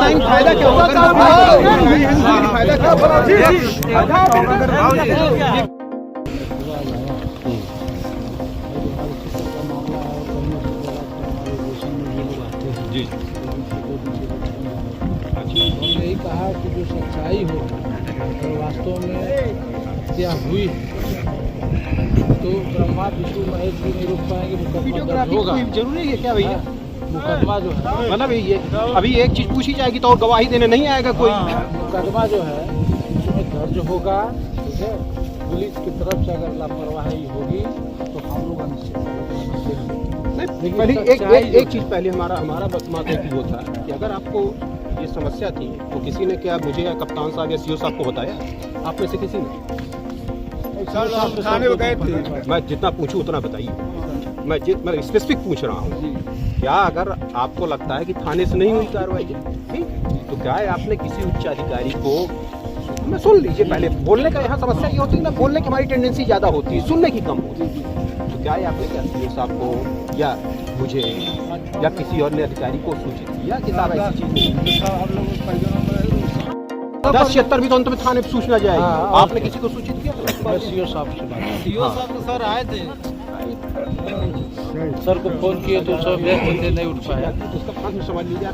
बताएंगे फायदा क्या होगा? फायदा क्या होगा? जी यही कहा कि जो सच्चाई हो और वास्तव में क्या हुई तो ब्रह्मा विष्णु महेश भी नहीं रोक पाएंगे। मुकदमा होगा। जरूरी है क्या भैया? मुकदमा जो है मतलब ये अभी एक चीज पूछी जाएगी तो और गवाही देने नहीं आएगा कोई। मुकदमा जो है उसमें दर्ज होगा। ठीक है, पुलिस की तरफ से अगर लापरवाही होगी तो हम लोग पहले एक चीज पहले हमारा बस मात्र एक वो था कि अगर आपको ये समस्या थी तो किसी ने क्या मुझे या कप्तान साहब या सीओ साहब को बताया? आप में से किसी ने? थाने में गए थे। मैं जितना पूछूं उतना बताइए। मैं स्पेसिफिक पूछ रहा हूँ। क्या अगर आपको लगता है कि थाने से नहीं हुई कार्रवाई ठीक तो क्या है आपने किसी उच्च अधिकारी को मैं सुन लीजिए। पहले बोलने का यहाँ समस्या ये होती है ना, बोलने की हमारी टेंडेंसी ज़्यादा होती है, सुनने की कम होती है। तो क्या है आपने क्या सीओ साहब को या मुझे या किसी और ने अधिकारी को सूचित किया कि साहब ऐसी चीज़ 10-76 भी तो अंत में थाने पर सूचना जाएगी। आपने किसी को सूचित किया? सीओ साहब से बात। सीओ साहब तो सर आए थे, सर को फोन किए तो सब व्यस्त थे, नहीं उठ पाया। उसका प्रश्न समझ लीजिए।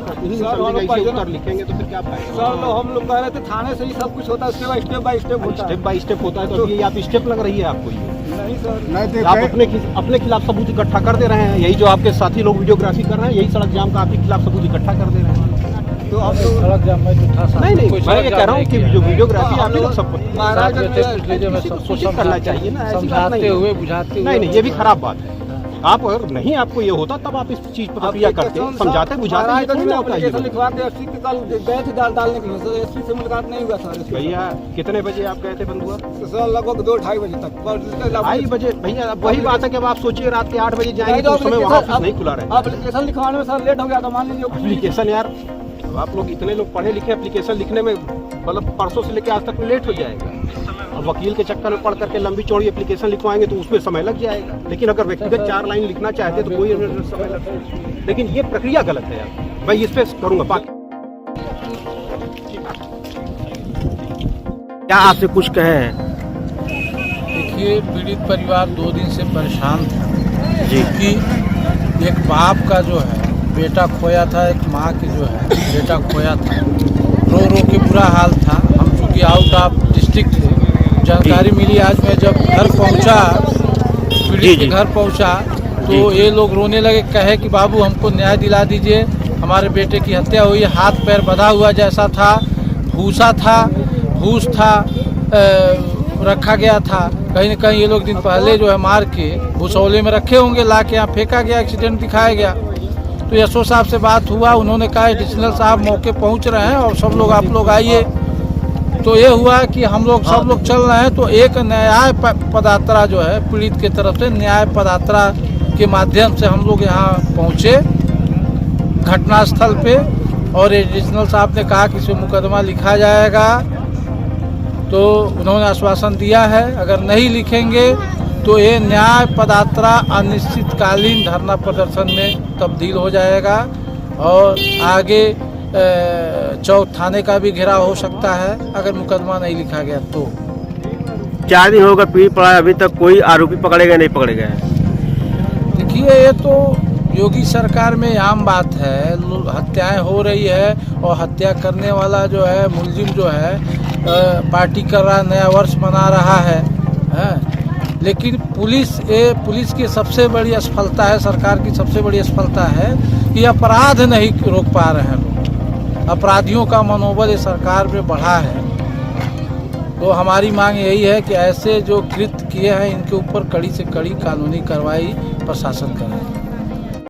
उत्तर लिखेंगे तो फिर क्या फायदा? सर हम लोग कह रहे थे थाने से ही सब कुछ होता है, स्टेप बाय स्टेप होता है। स्टेप बाय स्टेप होता है तो ये आप स्टेप लग रही है आपको ये? नहीं सर, नहीं आप अपने खिलाफ सबूत इकट्ठा कर दे रहे हैं। यही जो आपके साथी लोग वीडियोग्राफी कर रहे हैं, यही सड़क जाम का आपके खिलाफ सबूत इकट्ठा कर दे रहे हैं। तो आप सड़क जाम में जो था नहीं मैं ये कह रहा हूँ कि जो वीडियोग्राफी आप लोग सब महाराज मैं सबको करना चाहिए ना, समझाते हुए बुझाते हुए। नहीं ये भी खराब बात है। आप अगर नहीं आपको ये होता तब आप इस चीज पर प्रतिक्रिया करते, समझाते बुझाते। लिखवा के एसपी के कल गए थे डालने के लिए सर, एसपी से मुलाकात नहीं हुआ सर। भैया कितने बजे आप गए थे बंधुआ? सर लगभग 2-2:30 बजे तक। 2:30 बजे? भैया अब वही बात है कि अब आप सोचिए रात के 8 बजे जाएंगे तो उस समय वहाँ ऑफिस नहीं खुला रहे। एप्लीकेशन लिखवाने में सर लेट हो गया था, मान लीजिए। एप्लीकेशन यार आप लोग इतने लोग पढ़े लिखे, एप्लीकेशन लिखने में मतलब परसों से लेकर आज तक लेट हो जाएगा। अब वकील के चक्कर में पढ़ करके लंबी चौड़ी एप्लीकेशन लिखवाएंगे तो उसमें समय लग जाएगा। लेकिन अगर व्यक्तिगत 4 लाइन लिखना चाहते तो कोई समय लगता। लेकिन ये प्रक्रिया गलत है यार। मैं इस पे करूँगा बात। क्या आपसे कुछ कहें? देखिए, पीड़ित परिवार 2 दिन से परेशान था जी कि एक बाप का जो है बेटा खोया था, एक माँ की जो है बेटा खोया था। रो के बुरा हाल था। हम चूँकि आउट ऑफ डिस्ट्रिक्ट थे, जानकारी मिली आज मैं जब घर पहुंचा, पीड़ित के घर पहुंचा तो ये लोग रोने लगे, कहे कि बाबू हमको न्याय दिला दीजिए, हमारे बेटे की हत्या हुई, हाथ पैर बंधा हुआ जैसा था, भूसा था, भूस था, रखा गया था। कहीं न कहीं ये लोग दिन पहले जो है मार के भूसौले में रखे होंगे, ला के यहाँ फेंका गया, एक्सीडेंट दिखाया गया। तो एसओ साहब से बात हुआ, उन्होंने कहा एडिशनल साहब मौके पहुँच रहे हैं और सब लोग आप लोग आइए। तो ये हुआ कि हम लोग सब लोग चल रहे हैं तो एक न्याय पदयात्रा जो है पीड़ित की तरफ से न्याय पदयात्रा के माध्यम से हम लोग यहाँ पहुँचे घटनास्थल पे। और एडिशनल साहब ने कहा कि इस मुकदमा लिखा जाएगा, तो उन्होंने आश्वासन दिया है अगर नहीं लिखेंगे तो ये न्याय पदयात्रा अनिश्चितकालीन धरना प्रदर्शन में तब्दील हो जाएगा और आगे चौक थाने का भी घेराव हो सकता है अगर मुकदमा नहीं लिखा गया तो। 4 दिन होगा पीड़ पड़ा, अभी तक कोई आरोपी पकड़े गए नहीं पकड़े गए? देखिए, ये तो योगी सरकार में आम बात है, हत्याएं हो रही है और हत्या करने वाला जो है मुलजिम जो है पार्टी कर रहा, नया वर्ष मना रहा है। लेकिन पुलिस की सबसे बड़ी असफलता है, सरकार की सबसे बड़ी असफलता है कि अपराध नहीं रोक पा रहे हैं लोग। अपराधियों का मनोबल इस सरकार में बढ़ा है। तो हमारी मांग यही है कि ऐसे जो कृत्य किए हैं इनके ऊपर कड़ी से कड़ी कानूनी कार्रवाई प्रशासन करे।